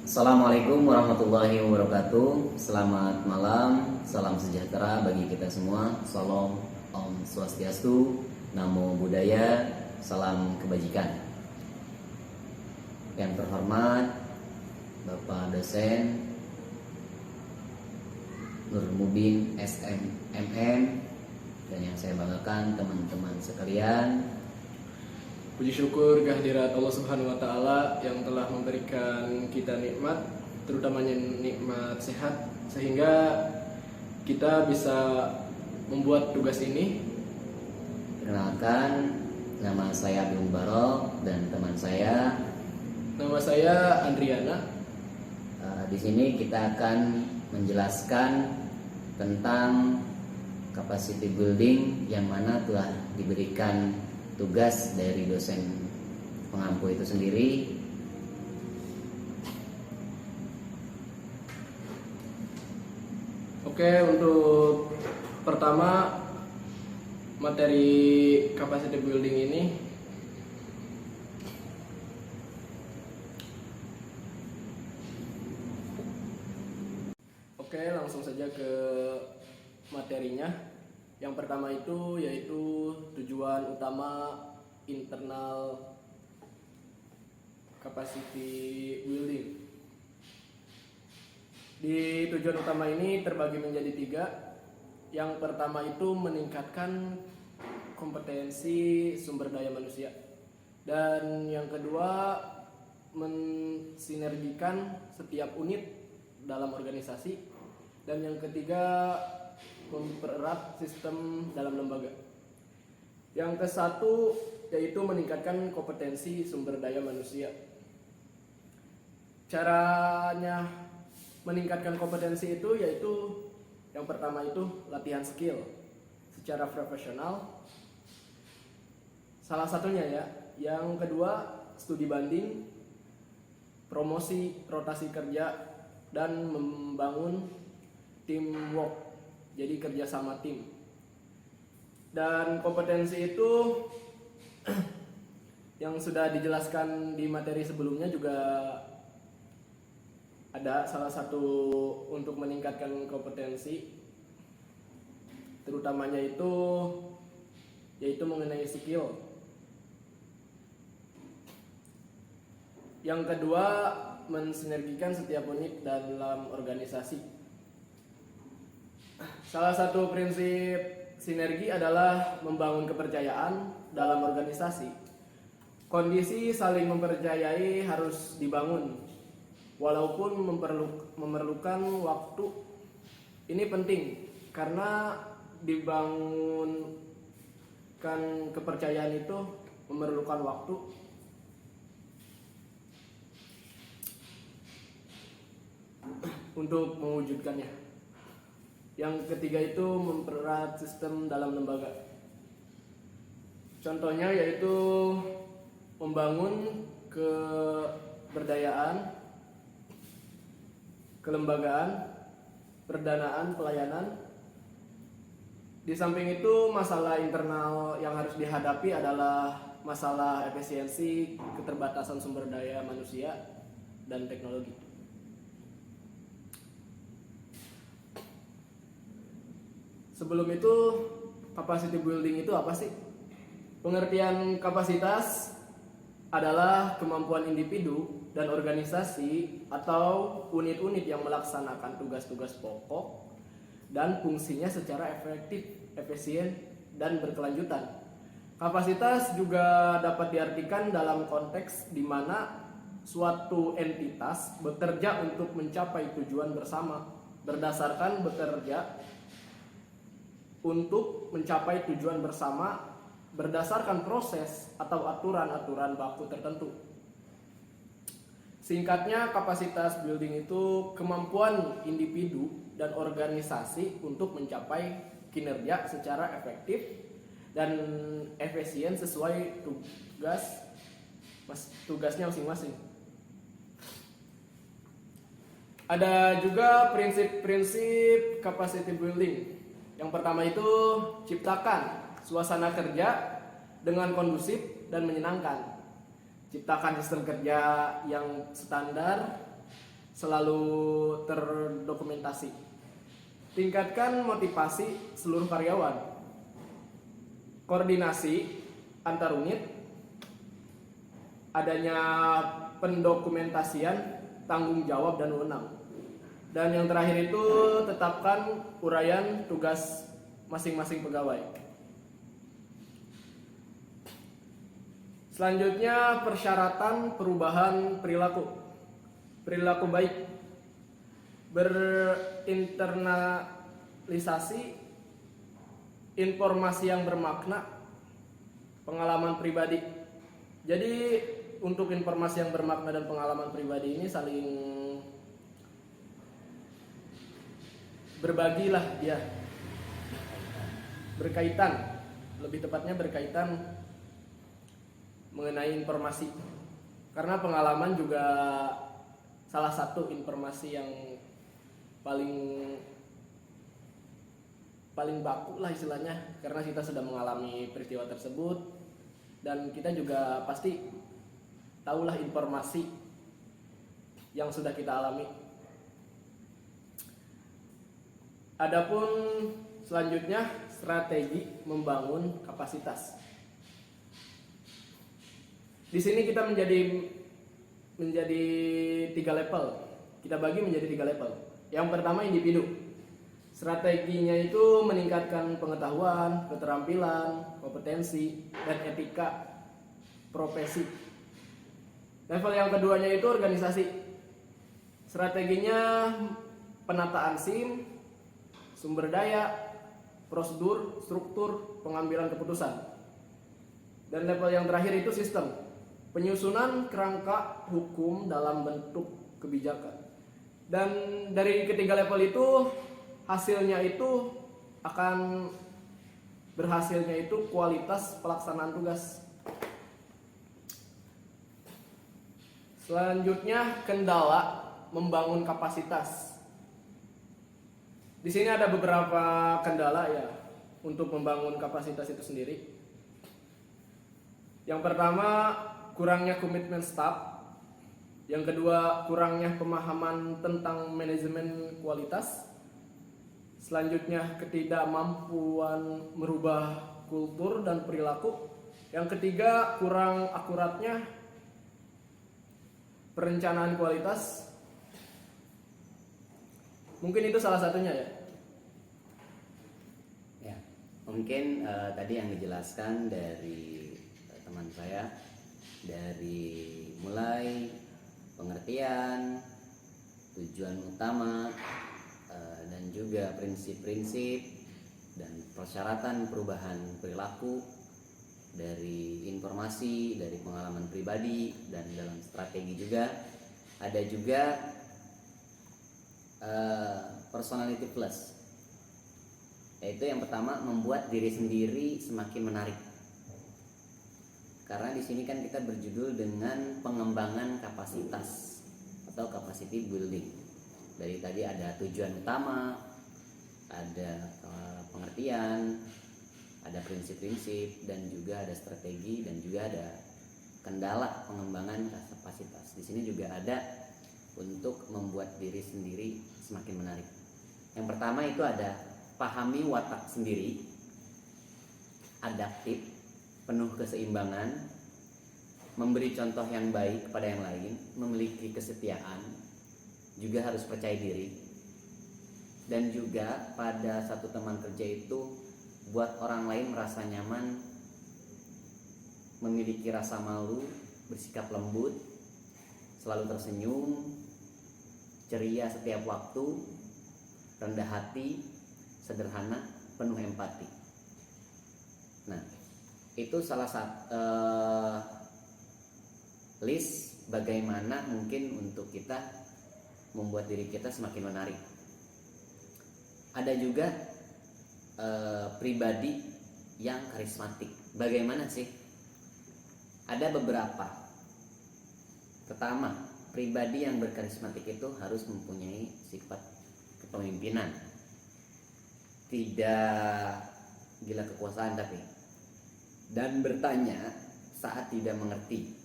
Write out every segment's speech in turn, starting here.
Assalamualaikum warahmatullahi wabarakatuh. Selamat malam, salam sejahtera bagi kita semua. Salam Om Swastiastu, Namo Buddhaya, salam kebajikan. Yang terhormat Bapak dosen Nur Mubin SMMN, dan yang saya banggakan teman-teman sekalian. Puji syukur kehadirat Allah Subhanahu wa taala yang telah memberikan kita nikmat, terutamanya nikmat sehat, sehingga kita bisa membuat tugas ini. Perkenalkan, nama saya Abdul Barok dan teman saya. Nama saya Andriana. Di sini kita akan menjelaskan tentang capacity building yang mana telah diberikan tugas dari dosen pengampu itu sendiri. Oke, untuk pertama materi capacity building ini oke, langsung saja ke materinya. Yang pertama itu yaitu tujuan utama internal capacity building. Di tujuan utama ini terbagi menjadi 3. Yang pertama itu meningkatkan kompetensi sumber daya manusia. Dan yang kedua mensinergikan setiap unit dalam organisasi. Dan yang ketiga mempererat sistem dalam lembaga. Yang ke-1 yaitu meningkatkan kompetensi sumber daya manusia. Caranya meningkatkan kompetensi itu yaitu yang pertama itu latihan skill secara profesional. Salah satunya ya. Yang kedua studi banding, promosi, rotasi kerja, dan membangun teamwork. Jadi kerjasama tim. Dan kompetensi itu yang sudah dijelaskan di materi sebelumnya juga ada salah satu untuk meningkatkan kompetensi, terutamanya itu yaitu mengenai skill. Yang kedua mensinergikan setiap unit dalam organisasi. Salah satu prinsip sinergi adalah membangun kepercayaan dalam organisasi. Kondisi saling mempercayai harus dibangun, walaupun memerlukan waktu. Ini penting karena dibangunkan kepercayaan itu memerlukan waktu. Untuk mewujudkannya. Yang ketiga itu mempererat sistem dalam lembaga. Contohnya yaitu membangun keberdayaan, kelembagaan, perdanaan, pelayanan. Di samping itu masalah internal yang harus dihadapi adalah masalah efisiensi, keterbatasan sumber daya manusia, dan teknologi. Sebelum itu, capacity building itu apa sih? Pengertian kapasitas adalah kemampuan individu dan organisasi atau unit-unit yang melaksanakan tugas-tugas pokok dan fungsinya secara efektif, efisien, dan berkelanjutan. Kapasitas juga dapat diartikan dalam konteks di mana suatu entitas bekerja untuk mencapai tujuan bersama berdasarkan bekerja untuk mencapai tujuan bersama berdasarkan proses atau aturan-aturan baku tertentu. Singkatnya, kapasitas building itu kemampuan individu dan organisasi untuk mencapai kinerja secara efektif dan efisien sesuai tugasnya masing-masing. Ada juga prinsip-prinsip capacity building. Yang pertama itu ciptakan suasana kerja dengan kondusif dan menyenangkan. Ciptakan sistem kerja yang standar selalu terdokumentasi. Tingkatkan motivasi seluruh karyawan. Koordinasi antar unit, adanya pendokumentasian tanggung jawab dan wewenang. Dan yang terakhir itu tetapkan uraian tugas masing-masing pegawai. Selanjutnya persyaratan perubahan perilaku. Perilaku baik. Berinternalisasi informasi yang bermakna, pengalaman pribadi. Jadi untuk informasi yang bermakna dan pengalaman pribadi ini saling berbagilah ya, berkaitan, lebih tepatnya berkaitan mengenai informasi, karena pengalaman juga salah satu informasi yang paling baku lah istilahnya, karena kita sudah mengalami peristiwa tersebut dan kita juga pasti tahulah informasi yang sudah kita alami. Adapun selanjutnya strategi membangun kapasitas. Di sini kita menjadi 3 level. Kita bagi menjadi 3 level. Yang pertama individu. Strateginya itu meningkatkan pengetahuan, keterampilan, kompetensi, dan etika profesi. Level yang keduanya itu organisasi. Strateginya penataan SIM, sumber daya, prosedur, struktur, pengambilan keputusan. Dan level yang terakhir itu sistem. Penyusunan kerangka hukum dalam bentuk kebijakan. Dan dari ketiga level itu hasilnya itu akan berhasilnya itu kualitas pelaksanaan tugas. Selanjutnya kendala membangun kapasitas. Di sini ada beberapa kendala ya untuk membangun kapasitas itu sendiri. Yang pertama, kurangnya komitmen staf. Yang kedua, kurangnya pemahaman tentang manajemen kualitas. Selanjutnya, ketidakmampuan merubah kultur dan perilaku. Yang ketiga, kurang akuratnya perencanaan kualitas. Mungkin itu salah satunya ya. Ya, mungkin tadi yang dijelaskan dari teman saya, dari mulai pengertian, tujuan utama, dan juga prinsip-prinsip dan persyaratan perubahan perilaku, dari informasi, dari pengalaman pribadi, dan dalam strategi juga. Ada juga personality plus, yaitu yang pertama membuat diri sendiri semakin menarik. Karena di sini kan kita berjudul dengan pengembangan kapasitas atau capacity building. Dari tadi ada tujuan utama, ada pengertian, ada prinsip-prinsip, dan juga ada strategi, dan juga ada kendala pengembangan kapasitas. Di sini juga ada untuk membuat diri sendiri semakin menarik. Yang pertama itu ada pahami watak sendiri, adaptif, penuh keseimbangan, memberi contoh yang baik kepada yang lain, memiliki kesetiaan, juga harus percaya diri. Dan juga pada satu teman kerja itu buat orang lain merasa nyaman, memiliki rasa malu, bersikap lembut, selalu tersenyum, ceria setiap waktu, rendah hati, sederhana, penuh empati. Nah, itu salah satu list bagaimana mungkin untuk kita membuat diri kita semakin menarik. Ada juga pribadi yang karismatik. Bagaimana sih? Ada beberapa. Pertama, pribadi yang berkarismatik itu harus mempunyai sifat kepemimpinan. Tidak gila kekuasaan tapi, dan bertanya saat tidak mengerti.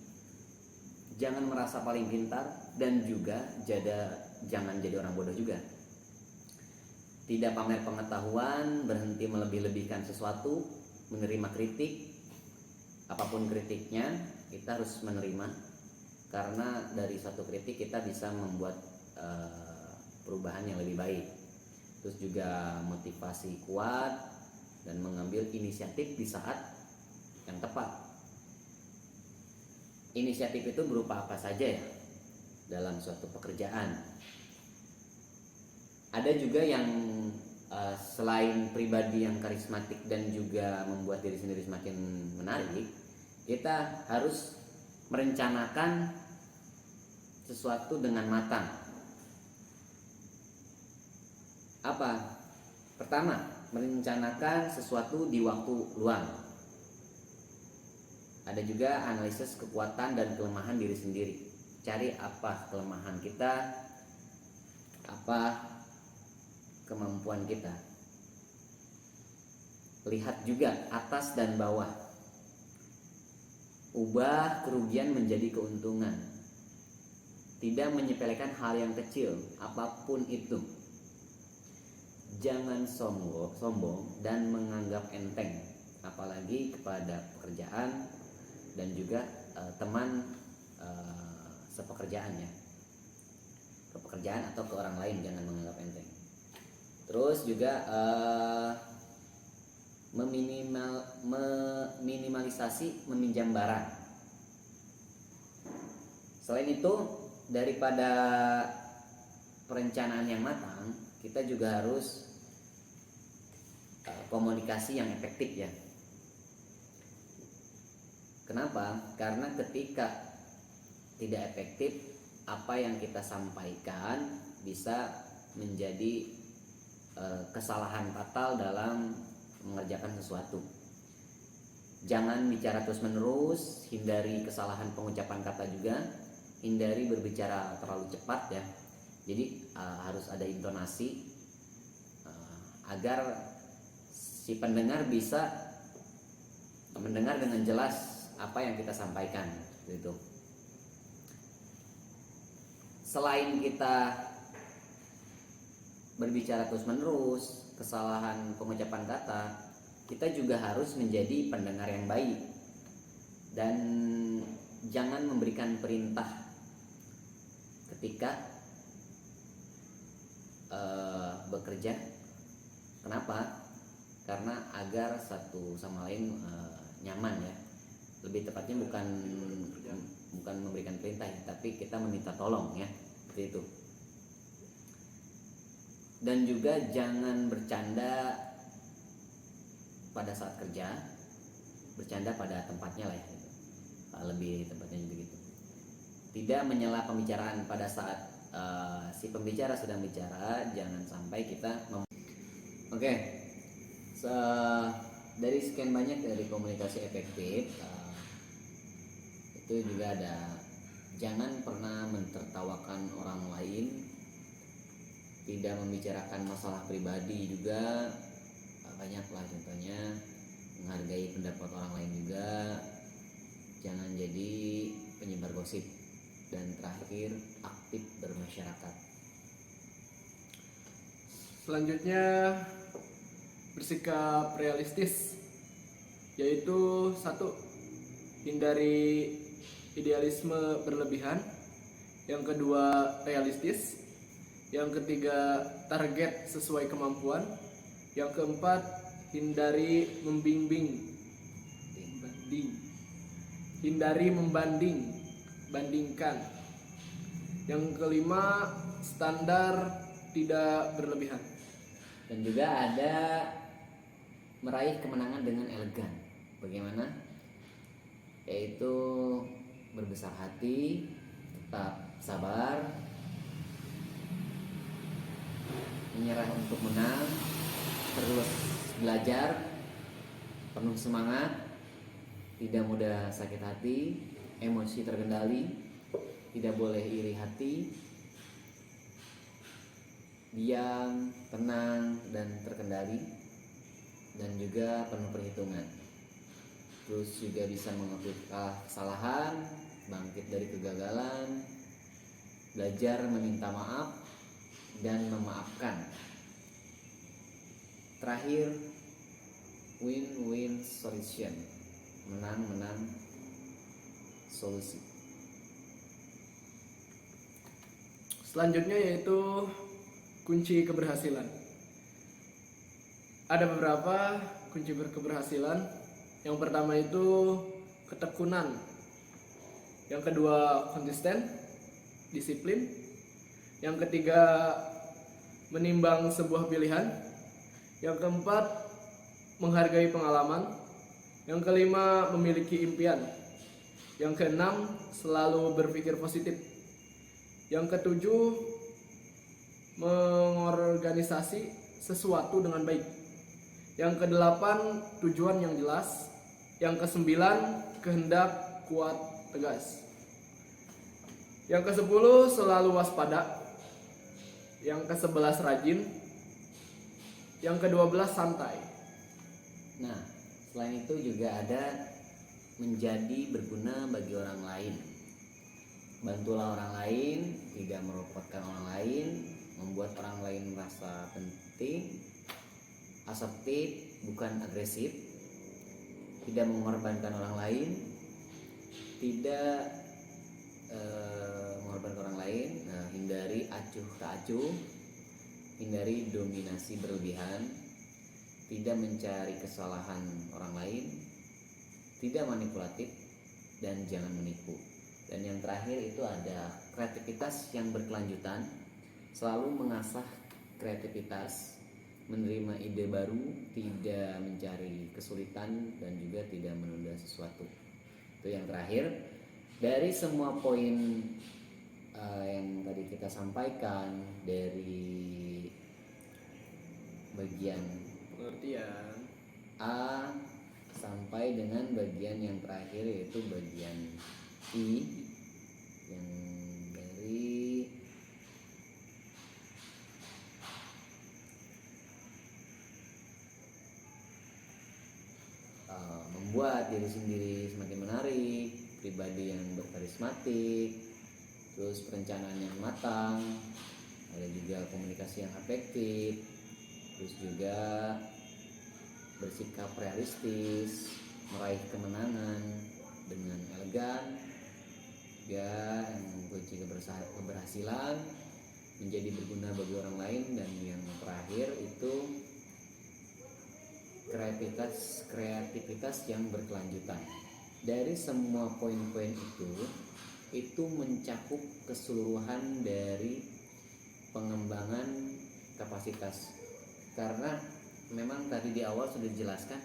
jangan merasa paling pintar, dan juga jangan jadi orang bodoh juga. Tidak pamer pengetahuan, berhenti melebih-lebihkan sesuatu, menerima kritik, apapun kritiknya kita harus menerima, karena dari satu kritik kita bisa membuat perubahan yang lebih baik. Terus juga motivasi kuat dan mengambil inisiatif di saat yang tepat. Inisiatif itu berupa apa saja ya dalam suatu pekerjaan. Ada juga yang selain pribadi yang karismatik dan juga membuat diri sendiri semakin menarik, kita harus merencanakan sesuatu dengan matang. Apa? Pertama, merencanakan sesuatu di waktu luang. Ada juga analisis kekuatan dan kelemahan diri sendiri. Cari apa kelemahan kita, apa kemampuan kita. Lihat juga atas dan bawah. Ubah kerugian menjadi keuntungan. Tidak menyepelekan hal yang kecil, apapun itu. Jangan sombong dan menganggap enteng, apalagi kepada pekerjaan dan juga teman sepekerjaannya. Ke pekerjaan atau ke orang lain jangan menganggap enteng. Terus juga meminimalisasi meminjam barang. Selain itu, daripada perencanaan yang matang, kita juga harus komunikasi yang efektif ya. Kenapa? Karena ketika tidak efektif, apa yang kita sampaikan bisa menjadi kesalahan fatal dalam mengerjakan sesuatu. Jangan bicara terus-menerus, hindari kesalahan pengucapan kata juga, hindari berbicara terlalu cepat ya. Jadi harus ada intonasi agar si pendengar bisa mendengar dengan jelas apa yang kita sampaikan gitu. Selain kita berbicara terus-menerus, kesalahan pengucapan kata, kita juga harus menjadi pendengar yang baik dan jangan memberikan perintah ketika bekerja. Kenapa? Karena agar satu sama lain nyaman ya. Lebih tepatnya bukan memberikan perintah, tapi kita meminta tolong ya, seperti itu. Dan juga jangan bercanda pada saat kerja, bercanda pada tempatnya lah ya, lebih tepatnya begitu. Tidak menyela pembicaraan pada saat si pembicara sedang bicara, jangan sampai kita Oke. Dari sekian banyak dari komunikasi efektif, itu juga ada jangan pernah mentertawakan orang lain, tidak membicarakan masalah pribadi juga, banyaklah contohnya, menghargai pendapat orang lain juga, jangan jadi penyebar gosip, dan terakhir aktif bermasyarakat. Selanjutnya bersikap realistis, yaitu 1. Hindari idealisme berlebihan. Yang kedua, realistis. Yang ketiga, target sesuai kemampuan. Yang keempat, hindari bandingkan. Yang kelima, standar tidak berlebihan. Dan juga ada meraih kemenangan dengan elegan. Bagaimana? Yaitu berbesar hati, tetap sabar, menyerah untuk menang, terus belajar, penuh semangat, tidak mudah sakit hati, emosi terkendali, tidak boleh iri hati, diam, tenang, dan terkendali, dan juga penuh perhitungan. Terus juga bisa mengakui kesalahan, bangkit dari kegagalan, belajar meminta maaf dan memaafkan. Terakhir, win-win solution, menang-menang solusi. Selanjutnya yaitu kunci keberhasilan. Ada beberapa kunci keberhasilan. Yang pertama itu ketekunan. Yang kedua konsisten, disiplin. Yang ketiga menimbang sebuah pilihan. Yang keempat menghargai pengalaman. Yang kelima memiliki impian. Yang keenam selalu berpikir positif. Yang ketujuh mengorganisasi sesuatu dengan baik. Yang kedelapan tujuan yang jelas. Yang kesembilan kehendak kuat tegas. Yang kesepuluh selalu waspada. Yang kesebelas rajin. Yang kedua belas santai. Nah, selain itu juga ada menjadi berguna bagi orang lain. Bantulah orang lain, tidak merepotkan orang lain, membuat orang lain merasa penting, asertif bukan agresif, tidak mengorbankan orang lain, tidak mengorbankan orang lain. Nah, hindari acuh tak acuh, hindari dominasi berlebihan, tidak mencari kesalahan orang lain, tidak manipulatif, dan jangan menipu. Dan yang terakhir itu ada kreativitas yang berkelanjutan, selalu mengasah kreativitas, menerima ide baru, tidak mencari kesulitan, dan juga tidak menunda sesuatu. Itu yang terakhir. Dari semua poin yang tadi kita sampaikan, dari bagian Pengertian. A sampai dengan bagian yang terakhir yaitu bagian I, yang dari membuat diri sendiri semakin menarik, pribadi yang berkarismatik, terus perencanaan yang matang, ada juga komunikasi yang efektif, terus juga bersikap realistis, meraih kemenangan dengan elegan, juga yang kunci keberhasilan menjadi berguna bagi orang lain, dan yang terakhir itu kreativitas yang berkelanjutan. Dari semua poin-poin itu mencakup keseluruhan dari pengembangan kapasitas. Karena memang tadi di awal sudah dijelaskan,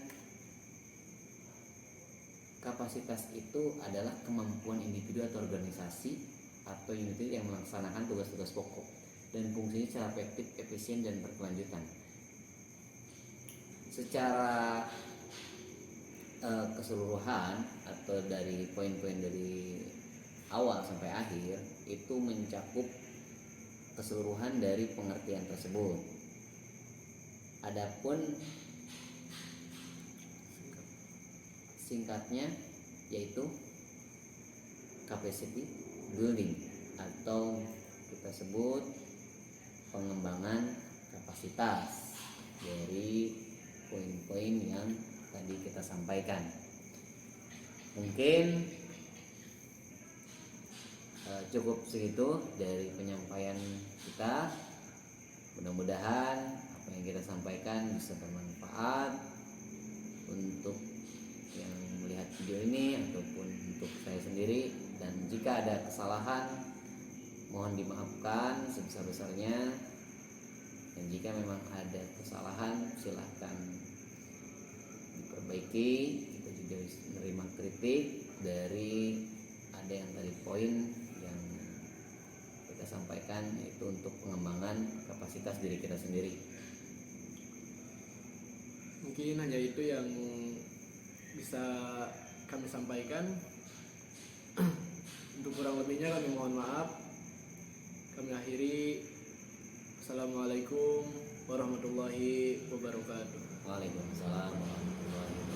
kapasitas itu adalah kemampuan individu atau organisasi atau unit yang melaksanakan tugas-tugas pokok dan fungsinya secara efektif, efisien, dan berkelanjutan. Secara keseluruhan atau dari poin-poin dari awal sampai akhir itu mencakup keseluruhan dari pengertian tersebut. Adapun singkatnya yaitu capacity building atau kita sebut pengembangan kapasitas dari poin-poin yang tadi kita sampaikan. Mungkin cukup segitu dari penyampaian kita. Mudah-mudahan apa yang kita sampaikan bisa bermanfaat untuk yang melihat video ini ataupun untuk saya sendiri, dan jika ada kesalahan mohon dimaafkan sebesar-besarnya, dan jika memang ada kesalahan silahkan diperbaiki. Kita juga menerima kritik dari ada yang tadi poin yang kita sampaikan, yaitu untuk pengembangan kapasitas diri kita sendiri. Mungkin hanya itu yang bisa kami sampaikan. Untuk kurang lebihnya kami mohon maaf. Kami akhiri. Assalamualaikum warahmatullahi wabarakatuh. Waalaikumsalam warahmatullahi wabarakatuh.